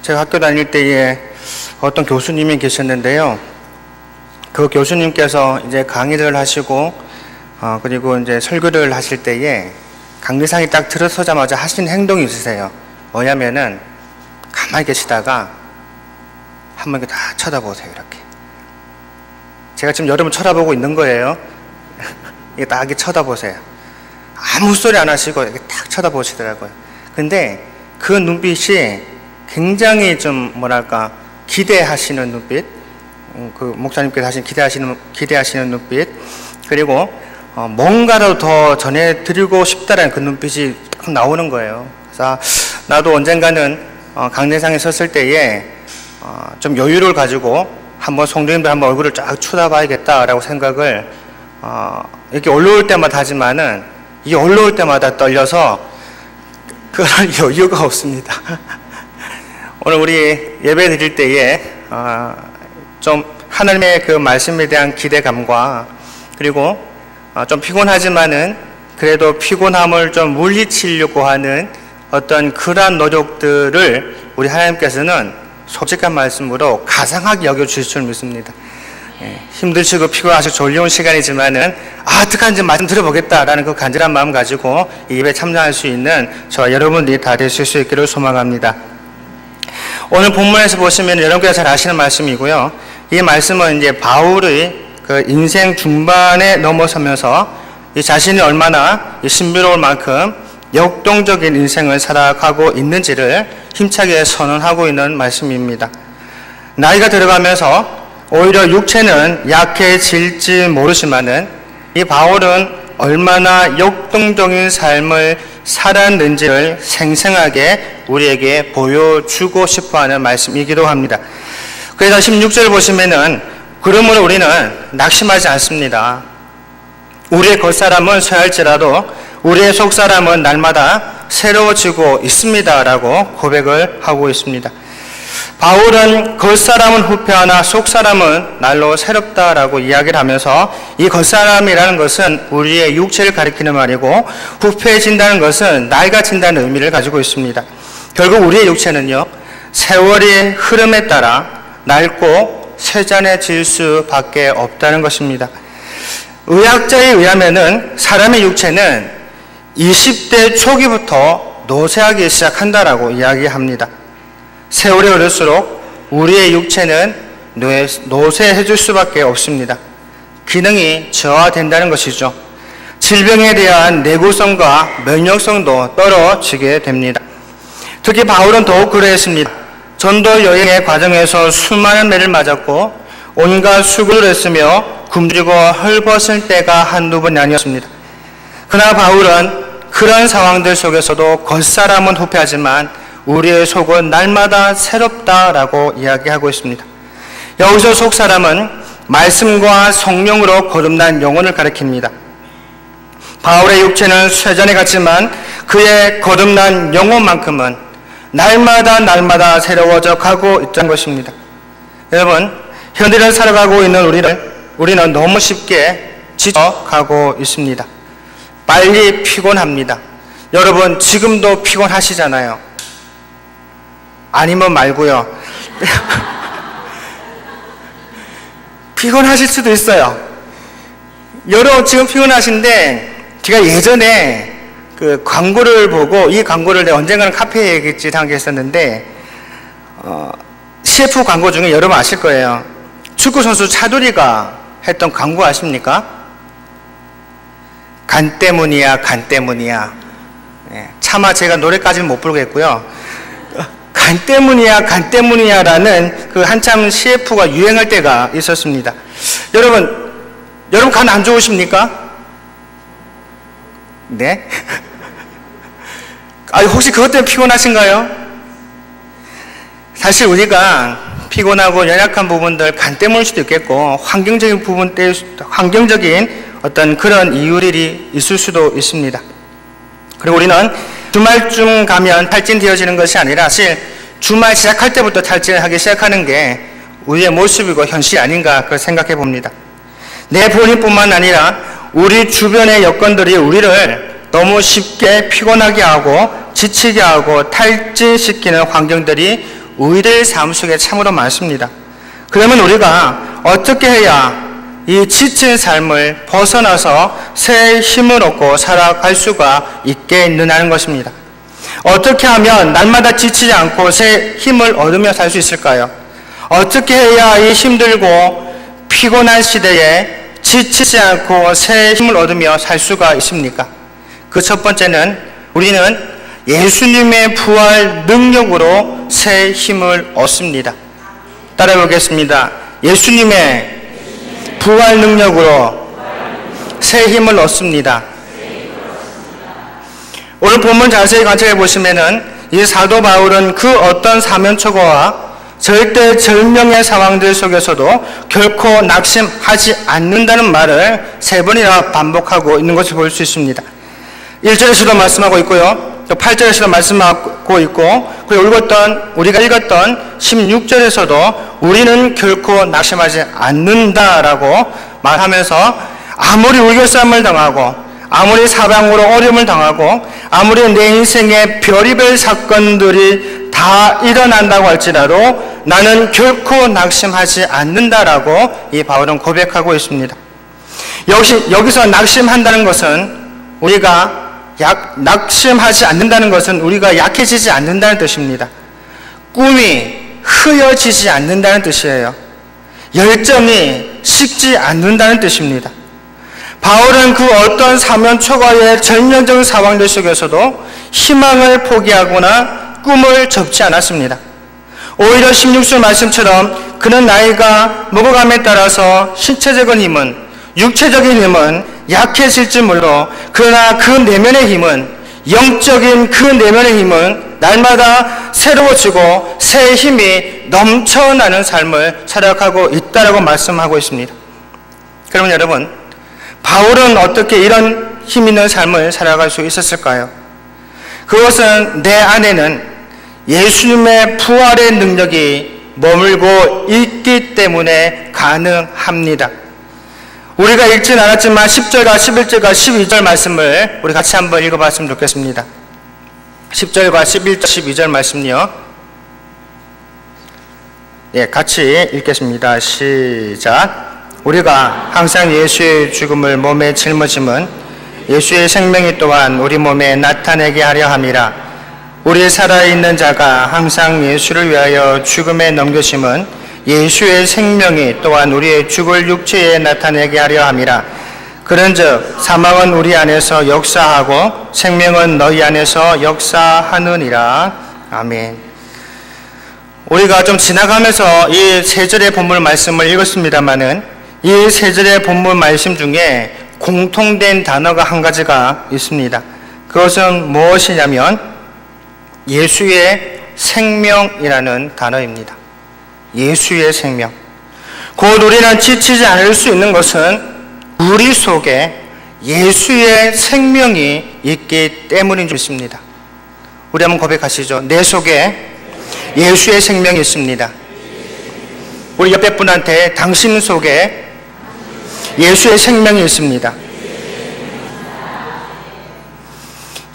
제가 학교 다닐 때에 어떤 교수님이 계셨는데요. 그 교수님께서 이제 강의를 하시고 그리고 이제 설교를 하실 때에 강의상이 딱 들어서자마자 하신 행동이 있으세요. 뭐냐면은 가만히 계시다가 한번 이렇게 다 쳐다보세요. 이렇게. 제가 지금 여러분 쳐다보고 있는 거예요. 이게 딱 이렇게 쳐다보세요. 아무 소리 안 하시고 이렇게 딱 쳐다보시더라고요. 근데 그 눈빛이 굉장히 좀 뭐랄까 기대하시는 눈빛, 그 목사님께서 하신 기대하시는 눈빛, 그리고 뭔가를 더 전해드리고 싶다라는 그 눈빛이 나오는 거예요. 그래서 나도 언젠가는 강대상에 섰을 때에 좀 여유를 가지고 한번 성도님들 한번 얼굴을 쫙 쳐다봐야겠다라고 생각을 이렇게 올라올 때마다 하지만은 이 올라올 때마다 떨려서 그럴 여유가 없습니다. 오늘 우리 예배 드릴 때에 좀 하나님의 그 말씀에 대한 기대감과 그리고 좀 피곤하지만은 그래도 피곤함을 좀 물리치려고 하는 어떤 그러한 노력들을 우리 하나님께서는 솔직한 말씀으로 가상하게 여겨주실 줄 믿습니다. 힘드시고 피곤하시고 졸려온 시간이지만은 어떡하는지 말씀 들어보겠다라는 그 간절한 마음 가지고 이 예배에 참여할 수 있는 저와 여러분들이 다 되실 수 있기를 소망합니다. 오늘 본문에서 보시면 여러분께서 잘 아시는 말씀이고요. 이 말씀은 이제 바울의 그 인생 중반에 넘어서면서 이 자신이 얼마나 신비로울 만큼 역동적인 인생을 살아가고 있는지를 힘차게 선언하고 있는 말씀입니다. 나이가 들어가면서 오히려 육체는 약해질지 모르지만은 이 바울은 얼마나 역동적인 삶을 살았는지를 생생하게 우리에게 보여주고 싶어하는 말씀이기도 합니다. 그래서 16절 보시면은 그러므로 우리는 낙심하지 않습니다. 우리의 겉사람은 쇠할지라도 우리의 속사람은 날마다 새로워지고 있습니다라고 고백을 하고 있습니다. 바울은 겉사람은 후패하나 속사람은 날로 새롭다라고 이야기를 하면서 이 겉사람이라는 것은 우리의 육체를 가리키는 말이고 후패해진다는 것은 낡아진다는 의미를 가지고 있습니다. 결국 우리의 육체는요, 세월의 흐름에 따라 낡고 쇠잔해질 수밖에 없다는 것입니다. 의학자에 의하면은 사람의 육체는 20대 초기부터 노쇠하기 시작한다라고 이야기합니다. 세월이 흐를수록 우리의 육체는 노쇠해질 수밖에 없습니다. 기능이 저하된다는 것이죠. 질병에 대한 내구성과 면역성도 떨어지게 됩니다. 특히 바울은 더욱 그러했습니다. 전도 여행의 과정에서 수많은 매를 맞았고 온갖 수고를 했으며 굶주리고 헐벗을 때가 한두 번이 아니었습니다. 그러나 바울은 그런 상황들 속에서도 겉사람은 후패하지만 우리의 속은 날마다 새롭다라고 이야기하고 있습니다. 여기서 속사람은 말씀과 성령으로 거듭난 영혼을 가리킵니다. 바울의 육체는 쇠잔에 갔지만 그의 거듭난 영혼만큼은 날마다 새로워져 가고 있다는 것입니다. 여러분, 현대를 살아가고 있는 우리는 너무 쉽게 지쳐가고 있습니다. 빨리 피곤합니다. 여러분, 지금도 피곤하시잖아요. 아니면 말고요. 피곤하실 수도 있어요. 여러분 지금 피곤하신데 제가 예전에 그 광고를 보고 이 광고를 내가 언젠가는 카페에 얘기했지 당했었는데 CF 광고 중에 여러분 아실 거예요. 축구선수 차두리가 했던 광고 아십니까? 간 때문이야, 간 때문이야. 차마 제가 노래까지는 못 부르겠고요. 간 때문이야 라는 그 한참 CF가 유행할 때가 있었습니다. 여러분 간 안 좋으십니까? 네? 혹시 그것 때문에 피곤하신가요? 사실 우리가 피곤하고 연약한 부분들 간 때문일 수도 있겠고 환경적인 어떤 그런 이유들이 있을 수도 있습니다. 그리고 우리는 주말쯤 가면 탈진되어지는 것이 아니라 사실 주말 시작할 때부터 탈진을 하기 시작하는 게 우리의 모습이고 현실이 아닌가 그걸 생각해 봅니다. 내 본인뿐만 아니라 우리 주변의 여건들이 우리를 너무 쉽게 피곤하게 하고 지치게 하고 탈진시키는 환경들이 우리들 삶 속에 참으로 많습니다. 그러면 우리가 어떻게 해야 이 지친 삶을 벗어나서 새 힘을 얻고 살아갈 수가 있겠느냐는 것입니다. 어떻게 하면 날마다 지치지 않고 새 힘을 얻으며 살 수 있을까요? 어떻게 해야 이 힘들고 피곤한 시대에 지치지 않고 새 힘을 얻으며 살 수가 있습니까? 그 첫 번째는 우리는 예수님의 부활 능력으로 새 힘을 얻습니다. 따라해보겠습니다. 예수님의 부활 능력으로 새 힘을 얻습니다. 오늘 본문 자세히 관찰해 보시면은 이 사도 바울은 그 어떤 사면초가와 절대 절명의 상황들 속에서도 결코 낙심하지 않는다는 말을 3번이나 반복하고 있는 것을 볼 수 있습니다. 1절에서도 말씀하고 있고요. 또 8절에서도 말씀하고 있고, 그리고 우리가 읽었던 16절에서도 우리는 결코 낙심하지 않는다라고 말하면서 아무리 우겨싸움을 당하고 아무리 사방으로 어려움을 당하고 아무리 내 인생에 별의별 사건들이 다 일어난다고 할지라도 나는 결코 낙심하지 않는다라고 이 바울은 고백하고 있습니다. 여기서 낙심한다는 것은 낙심하지 않는다는 것은 우리가 약해지지 않는다는 뜻입니다. 꿈이 흐려지지 않는다는 뜻이에요. 열정이 식지 않는다는 뜻입니다. 바울은 그 어떤 사면초가의 절명적 상황들 속에서도 희망을 포기하거나 꿈을 접지 않았습니다. 오히려 16절 말씀처럼 그는 나이가 먹어감에 따라서 신체적인 힘은, 육체적인 힘은 약해질지 몰라 그러나 그 내면의 힘은, 영적인 그 내면의 힘은 날마다 새로워지고 새 힘이 넘쳐나는 삶을 살아가고 있다라고 말씀하고 있습니다. 그러면 여러분, 바울은 어떻게 이런 힘 있는 삶을 살아갈 수 있었을까요? 그것은 내 안에는 예수님의 부활의 능력이 머물고 있기 때문에 가능합니다. 우리가 읽진 않았지만 10절과 11절과 12절 말씀을 우리 같이 한번 읽어봤으면 좋겠습니다. 10절과 11절, 12절 말씀요. 같이 읽겠습니다. 시작. 우리가 항상 예수의 죽음을 몸에 짊어짐은 예수의 생명이 또한 우리 몸에 나타내게 하려 함이라. 우리 살아있는 자가 항상 예수를 위하여 죽음에 넘겨짐은 예수의 생명이 또한 우리의 죽을 육체에 나타내게 하려 함이라. 그런즉 사망은 우리 안에서 역사하고 생명은 너희 안에서 역사하느니라. 아멘. 우리가 좀 지나가면서 이 3절의 본문 말씀을 읽었습니다마는 이 3절의 본문 말씀 중에 공통된 단어가 한 가지가 있습니다. 그것은 무엇이냐면 예수의 생명이라는 단어입니다. 예수의 생명. 곧 우리는 지치지 않을 수 있는 것은 우리 속에 예수의 생명이 있기 때문인 줄 믿습니다. 우리 한번 고백하시죠. 내 속에 예수의 생명이 있습니다. 우리 옆에 분한테 당신 속에 예수의 생명이 있습니다.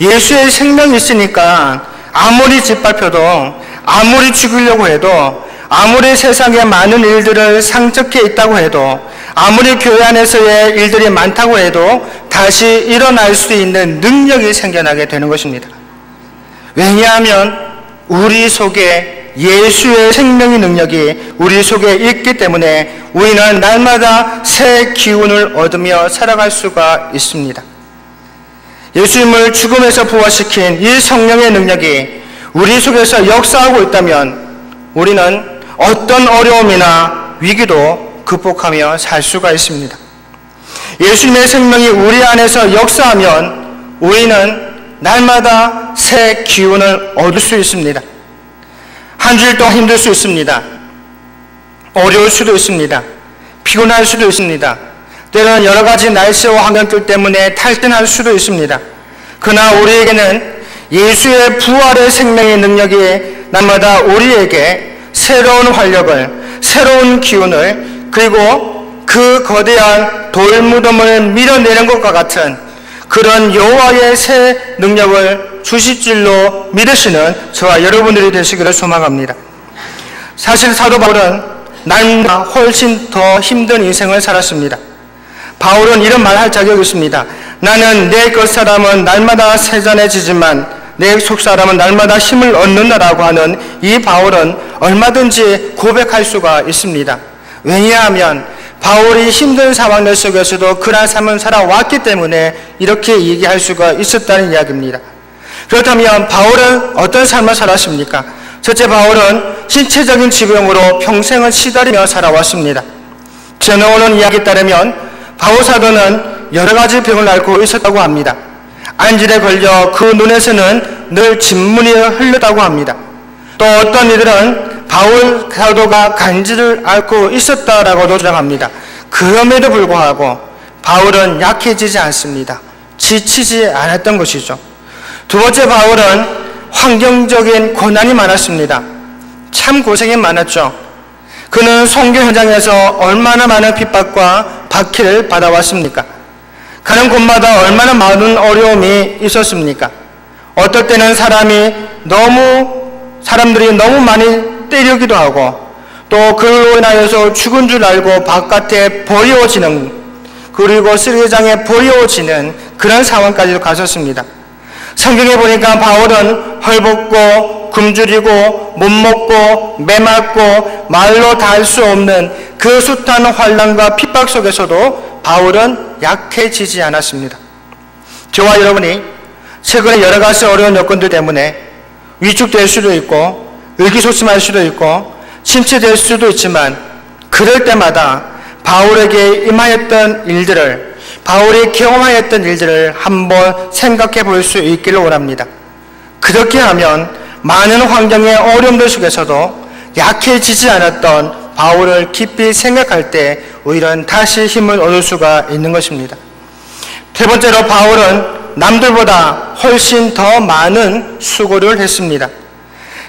예수의 생명이 있으니까 아무리 짓밟혀도, 아무리 죽이려고 해도, 아무리 세상에 많은 일들을 상적해 있다고 해도, 아무리 교회 안에서의 일들이 많다고 해도 다시 일어날 수 있는 능력이 생겨나게 되는 것입니다. 왜냐하면 우리 속에 예수의 생명의 능력이 우리 속에 있기 때문에 우리는 날마다 새 기운을 얻으며 살아갈 수가 있습니다. 예수님을 죽음에서 부활시킨 이 성령의 능력이 우리 속에서 역사하고 있다면 우리는 어떤 어려움이나 위기도 극복하며 살 수가 있습니다. 예수님의 생명이 우리 안에서 역사하면 우리는 날마다 새 기운을 얻을 수 있습니다. 한 주일 동안 힘들 수 있습니다. 어려울 수도 있습니다. 피곤할 수도 있습니다. 때로는 여러 가지 날씨와 환경들 때문에 탈진할 수도 있습니다. 그러나 우리에게는 예수의 부활의 생명의 능력이 날마다 우리에게 새로운 활력을, 새로운 기운을, 그리고 그 거대한 돌무덤을 밀어내는 것과 같은 그런 여호와의 새 능력을 주실 줄로 믿으시는 저와 여러분들이 되시기를 소망합니다. 사실 사도 바울은 날마다 훨씬 더 힘든 인생을 살았습니다. 바울은 이런 말을 할 자격이 있습니다. 나는 내 겉사람은 날마다 세잔해지지만 내 속사람은 날마다 힘을 얻는다라고 하는 이 바울은 얼마든지 고백할 수가 있습니다. 왜냐하면 바울이 힘든 상황 속에서도 그러한 삶을 살아왔기 때문에 이렇게 얘기할 수가 있었다는 이야기입니다. 그렇다면 바울은 어떤 삶을 살았습니까? 첫째, 바울은 신체적인 질병으로 평생을 시달리며 살아왔습니다. 전해오는 이야기에 따르면 바울 사도는 여러 가지 병을 앓고 있었다고 합니다. 안질에 걸려 그 눈에서는 늘 진물이 흘렀다고 합니다. 또 어떤 이들은 바울 사도가 간질을 앓고 있었다라고도 주장합니다. 그럼에도 불구하고 바울은 약해지지 않습니다. 지치지 않았던 것이죠. 두 번째, 바울은 환경적인 고난이 많았습니다. 참 고생이 많았죠. 그는 선교 현장에서 얼마나 많은 핍박과 박해를 받아왔습니까? 가는 곳마다 얼마나 많은 어려움이 있었습니까? 어떨 때는 사람들이 너무 많이 때리기도 하고 또 그로 인하여서 죽은 줄 알고 바깥에 버려지는, 그리고 쓰레기장에 버려지는 그런 상황까지도 갔었습니다. 성경에 보니까 바울은 헐벗고 굶주리고 못 먹고 메맞고 말로 다 할 수 없는 그 숱한 환난과 핍박 속에서도 바울은 약해지지 않았습니다. 저와 여러분이 최근에 여러 가지 어려운 여건들 때문에 위축될 수도 있고 의기소침할 수도 있고 침체될 수도 있지만 그럴 때마다 바울에게 임하였던 일들을, 바울이 경험하였던 일들을 한번 생각해 볼 수 있기를 원합니다. 그렇게 하면 많은 환경의 어려움들 속에서도 약해지지 않았던 바울을 깊이 생각할 때 오히려 다시 힘을 얻을 수가 있는 것입니다. 세 번째로, 바울은 남들보다 훨씬 더 많은 수고를 했습니다.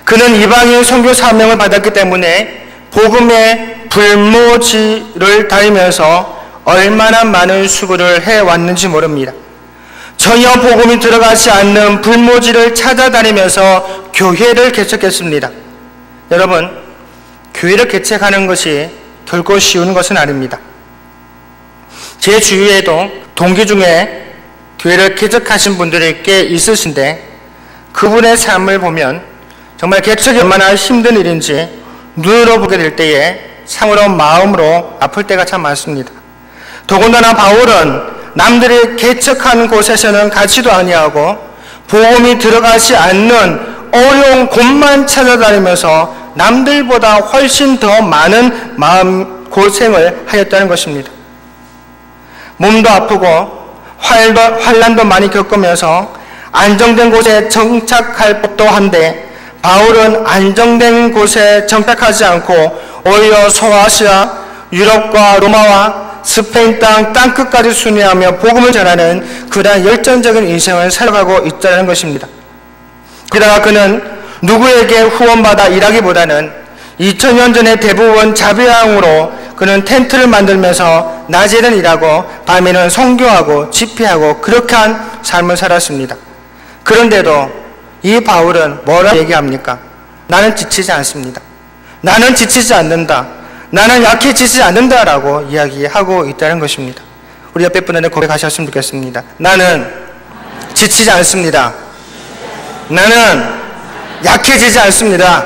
그는 이방인 선교 사명을 받았기 때문에 복음의 불모지를 다니면서 얼마나 많은 수고를 해왔는지 모릅니다. 전혀 복음이 들어가지 않는 불모지를 찾아다니면서 교회를 개척했습니다. 여러분, 교회를 개척하는 것이 결코 쉬운 것은 아닙니다. 제 주위에도 동기 중에 교회를 개척하신 분들이 꽤 있으신데 그분의 삶을 보면 정말 개척이 얼마나 힘든 일인지 눈으로 보게 될 때에 참으로 마음으로 아플 때가 참 많습니다. 더군다나 바울은 남들이 개척한 곳에서는 가지도 아니하고 복음이 들어가지 않는 어려운 곳만 찾아다니면서 남들보다 훨씬 더 많은 마음 고생을 하였다는 것입니다. 몸도 아프고 환난도 많이 겪으면서 안정된 곳에 정착할 법도 한데 바울은 안정된 곳에 정착하지 않고 오히려 소아시아, 유럽과 로마와 스페인 땅끝까지 순회하며 복음을 전하는 그러한 열정적인 인생을 살아가고 있다는 것입니다. 게다가 그는 누구에게 후원받아 일하기보다는 2000년 전에 대부분 자비왕으로 그는 텐트를 만들면서 낮에는 일하고 밤에는 선교하고 집회하고 그렇게 한 삶을 살았습니다. 그런데도 이 바울은 뭐라고 얘기합니까? 나는 지치지 않습니다. 나는 지치지 않는다. 나는 약해지지 않는다라고 이야기하고 있다는 것입니다. 우리 옆에 분한테 고백하셨으면 좋겠습니다. 나는 지치지 않습니다. 나는 약해지지 않습니다.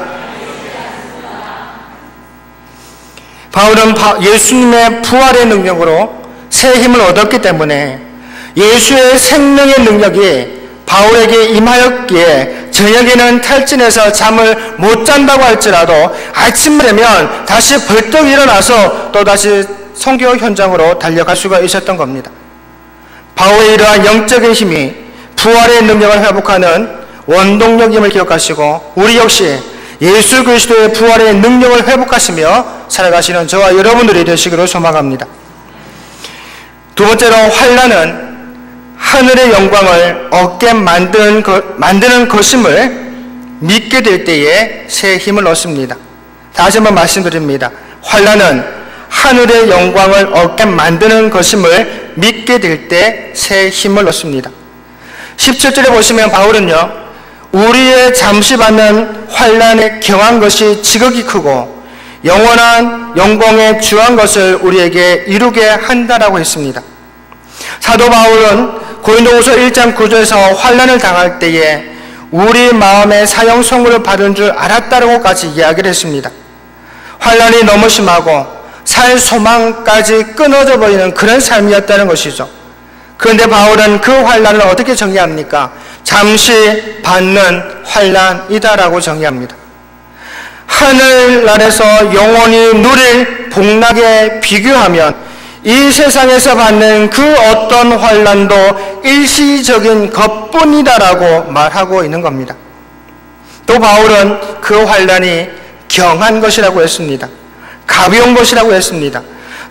바울은 예수님의 부활의 능력으로 새 힘을 얻었기 때문에 예수의 생명의 능력이 바울에게 임하였기에 저녁에는 탈진해서 잠을 못 잔다고 할지라도 아침이 되면 다시 벌떡 일어나서 또다시 선교 현장으로 달려갈 수가 있었던 겁니다. 바울의 이러한 영적인 힘이 부활의 능력을 회복하는 원동력임을 기억하시고 우리 역시 예수 그리스도의 부활의 능력을 회복하시며 살아가시는 저와 여러분들이 되시기를 소망합니다. 두 번째로, 환난은 하늘의 영광을 얻게 만드는 것임을 믿게 될 때에 새 힘을 얻습니다. 다시 한번 말씀드립니다. 환난은 하늘의 영광을 얻게 만드는 것임을 믿게 될 때 새 힘을 얻습니다. 17절에 보시면 바울은요, 우리의 잠시 받는 환난에 경한 것이 지극히 크고 영원한 영광에 주한 것을 우리에게 이루게 한다라고 했습니다. 사도 바울은 고린도후서 1장 9절에서 환난을 당할 때에 우리 마음의 사형 선고를 받은 줄 알았다라고까지 이야기를 했습니다. 환난이 너무 심하고 살 소망까지 끊어져 버리는 그런 삶이었다는 것이죠. 그런데 바울은 그 환난을 어떻게 정의합니까? 잠시 받는 환난이다라고 정의합니다. 하늘나라에서 영원히 누릴 복락에 비교하면 이 세상에서 받는 그 어떤 환난도 일시적인 것뿐이다라고 말하고 있는 겁니다. 또 바울은 그 환난이 경한 것이라고 했습니다. 가벼운 것이라고 했습니다.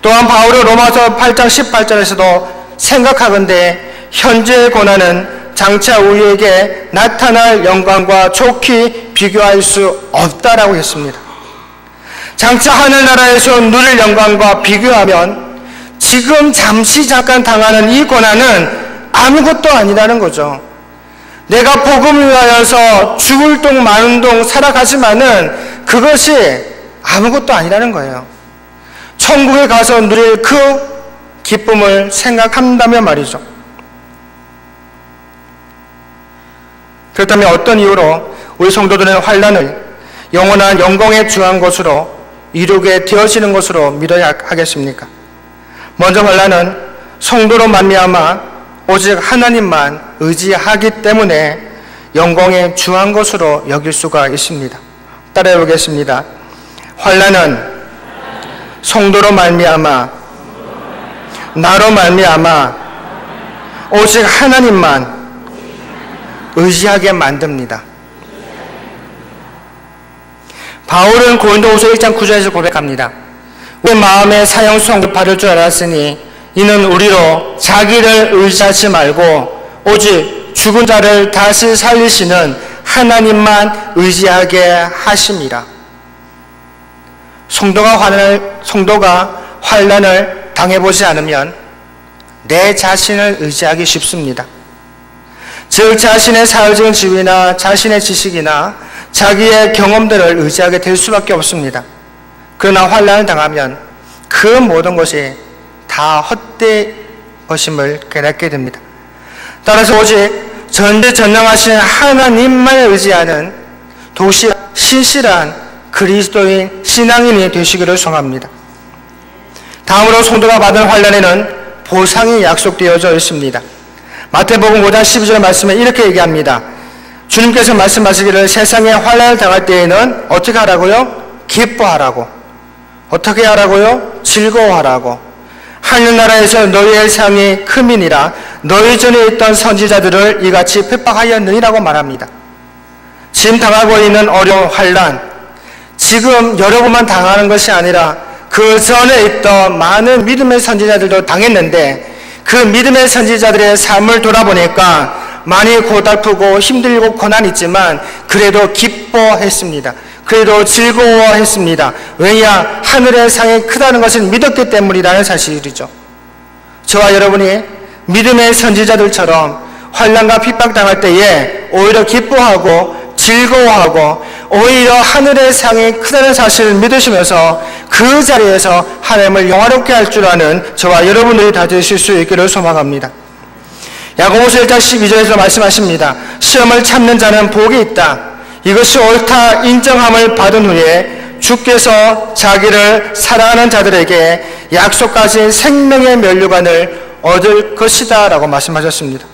또한 바울은 로마서 8장 18절에서도 생각하건대 현재의 고난은 장차 우리에게 나타날 영광과 좋게 비교할 수 없다라고 했습니다. 장차 하늘나라에서 누릴 영광과 비교하면 지금 잠깐 당하는 이 고난은 아무것도 아니라는 거죠. 내가 복음을 위하여서 죽을 동 마는 동 살아가지만은 그것이 아무것도 아니라는 거예요. 천국에 가서 누릴 그 기쁨을 생각한다면 말이죠. 그렇다면 어떤 이유로 우리 성도들은 환난을 영원한 영광에 주한 것으로 이루게 되어지는 것으로 믿어야 하겠습니까? 먼저 환난은 성도로 말미암아 오직 하나님만 의지하기 때문에 영광에 주한 것으로 여길 수가 있습니다. 따라해 보겠습니다. 환난은 성도로 말미암아 나로 말미암아 오직 하나님만 의지하게 만듭니다. 바울은 고린도후서 1장 9절에서 고백합니다. 우리 마음에 사형 선고를 받을 줄 알았으니 이는 우리로 자기를 의지하지 말고 오직 죽은 자를 다시 살리시는 하나님만 의지하게 하심이라. 성도가 환난을 당해보지 않으면 내 자신을 의지하기 쉽습니다. 즉 자신의 사회적인 지위나 자신의 지식이나 자기의 경험들을 의지하게 될 수밖에 없습니다. 그러나 환난을 당하면 그 모든 것이 다 헛된 것임을 깨닫게 됩니다. 따라서 오직 전지전능하신 하나님만 의지하는 도시 신실한 그리스도인 신앙인이 되시기를 소망합니다. 다음으로 성도가 받은 환난에는 보상이 약속되어져 있습니다. 마태복음 5장 12절 말씀에 이렇게 얘기합니다. 주님께서 말씀하시기를 세상에 환난을 당할 때에는 어떻게 하라고요? 기뻐하라고. 어떻게 하라고요? 즐거워하라고. 하늘나라에서 너희의 상이 크민이라 너희 전에 있던 선지자들을 이같이 핍박하였느니라고 말합니다. 지금 당하고 있는 어려운 환난, 지금 여러분만 당하는 것이 아니라 그 전에 있던 많은 믿음의 선지자들도 당했는데 그 믿음의 선지자들의 삶을 돌아보니까 많이 고달프고 힘들고 고난이 있지만 그래도 기뻐했습니다. 그래도 즐거워했습니다. 왜냐? 하늘의 상이 크다는 것을 믿었기 때문이라는 사실이죠. 저와 여러분이 믿음의 선지자들처럼 환난과 핍박당할 때에 오히려 기뻐하고 즐거워하고 오히려 하늘의 상이 크다는 사실을 믿으시면서 그 자리에서 하나님을 영화롭게 할 줄 아는 저와 여러분들이 다 되실 수 있기를 소망합니다. 야고보서 1장 12절에서 말씀하십니다. 시험을 참는 자는 복이 있다. 이것이 옳다 인정함을 받은 후에 주께서 자기를 사랑하는 자들에게 약속하신 생명의 면류관을 얻을 것이다 라고 말씀하셨습니다.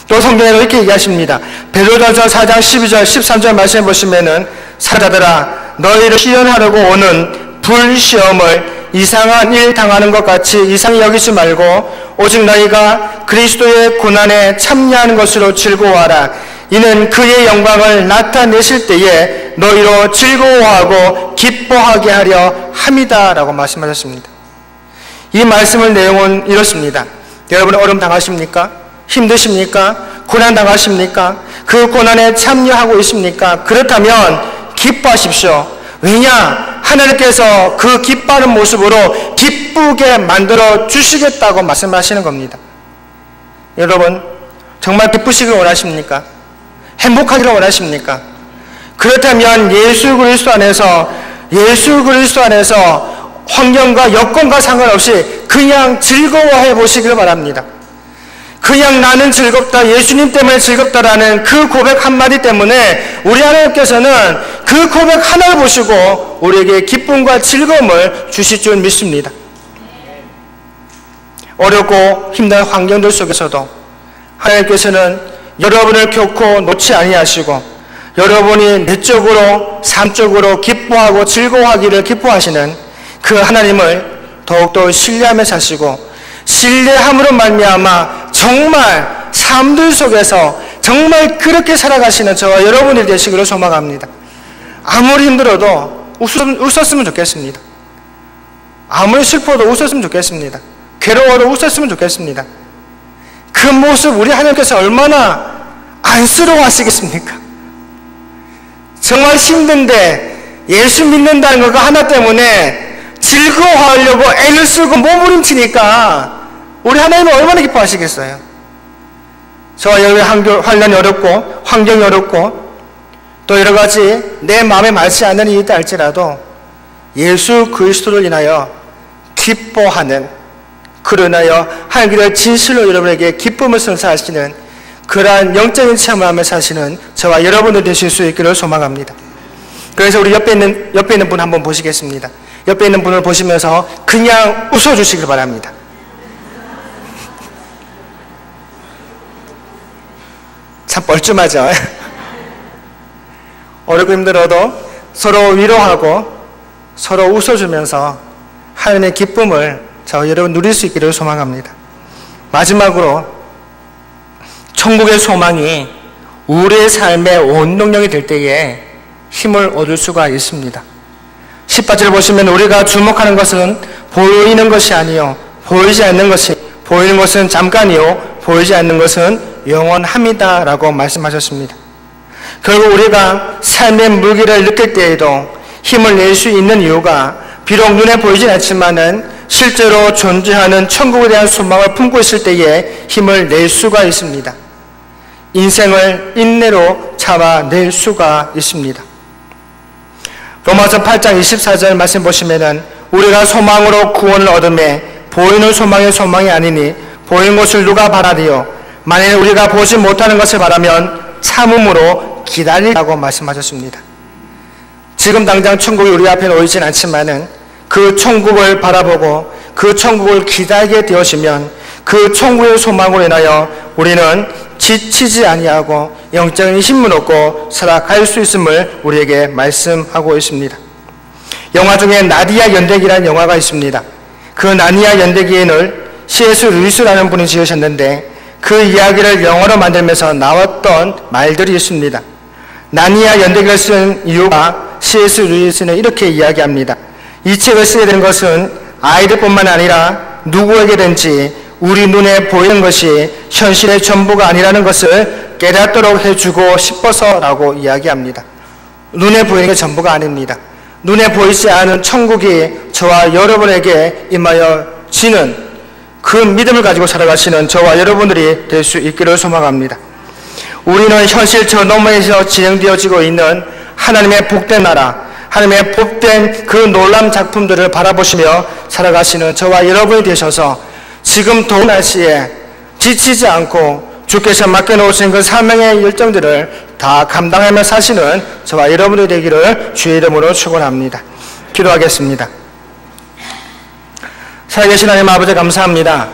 또 성경에 이렇게 얘기하십니다. 베드로전서 4장 12절 13절 말씀해 보시면은 사자들아 너희를 시련하려고 오는 불시험을 이상한 일 당하는 것 같이 이상히 여기지 말고 오직 너희가 그리스도의 고난에 참여하는 것으로 즐거워하라. 이는 그의 영광을 나타내실 때에 너희로 즐거워하고 기뻐하게 하려 함이다 라고 말씀하셨습니다. 이 말씀의 내용은 이렇습니다. 여러분 어려움 당하십니까? 힘드십니까? 고난 당하십니까? 그 고난에 참여하고 있습니까? 그렇다면 기뻐하십시오. 왜냐? 하나님께서 그 기뻐하는 모습으로 기쁘게 만들어 주시겠다고 말씀하시는 겁니다. 여러분 정말 기쁘시길 원하십니까? 행복하기를 원하십니까? 그렇다면 예수 그리스도 안에서 환경과 여건과 상관없이 그냥 즐거워해 보시길 바랍니다. 그냥 나는 즐겁다, 예수님 때문에 즐겁다라는 그 고백 한마디 때문에 우리 하나님께서는 그 고백 하나를 보시고 우리에게 기쁨과 즐거움을 주실 줄 믿습니다. 어렵고 힘든 환경들 속에서도 하나님께서는 여러분을 결코 놓지 아니하시고 여러분이 내적으로 삶적으로 기뻐하고 즐거워하기를 기뻐하시는 그 하나님을 더욱더 신뢰하며 사시고 신뢰함으로 말미암아 정말 삶들 속에서 정말 그렇게 살아가시는 저와 여러분이 되시기를 소망합니다. 아무리 힘들어도 웃었으면 좋겠습니다. 아무리 슬퍼도 웃었으면 좋겠습니다. 괴로워도 웃었으면 좋겠습니다. 그 모습 우리 하나님께서 얼마나 안쓰러워하시겠습니까? 정말 힘든데 예수 믿는다는 것 하나 때문에 즐거워하려고 애를 쓰고 몸부림치니까 우리 하나님은 얼마나 기뻐하시겠어요? 저와 여러분의 환란이 어렵고 환경이 어렵고 또 여러 가지 내 마음에 맞지 않는 일이 있다 할지라도 예수 그리스도를 인하여 기뻐하는, 그로 인하여 하나님께서 진실로 여러분에게 기쁨을 선사하시는 그러한 영적인 체험을 하며 사시는 저와 여러분들 되실 수 있기를 소망합니다. 그래서 우리 옆에 있는 분 한번 보시겠습니다. 옆에 있는 분을 보시면서 그냥 웃어주시길 바랍니다. 참 뻘쭘하죠? 어렵고 힘들어도 서로 위로하고 서로 웃어주면서 하나님의 기쁨을 저와 여러분 누릴 수 있기를 소망합니다. 마지막으로 천국의 소망이 우리의 삶의 원동력이 될 때에 힘을 얻을 수가 있습니다. 18절을 보시면 우리가 주목하는 것은 보이는 것이 아니요 보이지 않는 것이, 보이는 것은 잠깐이요 보이지 않는 것은 영원합니다 라고 말씀하셨습니다. 결국 우리가 삶의 무기를 느낄 때에도 힘을 낼 수 있는 이유가 비록 눈에 보이진 않지만은 실제로 존재하는 천국에 대한 소망을 품고 있을 때에 힘을 낼 수가 있습니다. 인생을 인내로 참아낼 수가 있습니다. 로마서 8장 24절 말씀 보시면은 우리가 소망으로 구원을 얻음에 보이는 소망이 소망이 아니니 보이는 것을 누가 바라리요 만일 우리가 보지 못하는 것을 바라면 참음으로 기다리라고 말씀하셨습니다. 지금 당장 천국이 우리 앞에 놓이진 않지만은 그 천국을 바라보고 그 천국을 기다리게 되어지면 그 천국의 소망으로 인하여 우리는 지치지 아니하고 영적인 힘을 얻고 살아갈 수 있음을 우리에게 말씀하고 있습니다. 영화 중에 나디아 연대기라는 영화가 있습니다. 그 나디아 연대기를 C.S. 루이스라는 분이 지으셨는데 그 이야기를 영어로 만들면서 나왔던 말들이 있습니다. 나디아 연대기를 쓴 이유가 C.S. 루이스는 이렇게 이야기합니다. 이 책을 쓰게 된 것은 아이들뿐만 아니라 누구에게든지 우리 눈에 보이는 것이 현실의 전부가 아니라는 것을 깨닫도록 해주고 싶어서라고 이야기합니다. 눈에 보이는 게 전부가 아닙니다. 눈에 보이지 않은 천국이 저와 여러분에게 임하여 지는 그 믿음을 가지고 살아가시는 저와 여러분들이 될 수 있기를 소망합니다. 우리는 현실 저 너머에서 진행되어지고 있는 하나님의 복된 나라, 하나님의 복된 그 놀라운 작품들을 바라보시며 살아가시는 저와 여러분이 되셔서 지금 더운 날씨에 지치지 않고 주께서 맡겨놓으신 그 사명의 열정들을 다 감당하며 사시는 저와 여러분이 되기를 주의 이름으로 축원합니다. 기도하겠습니다. 살아계신 하나님 아버지 감사합니다.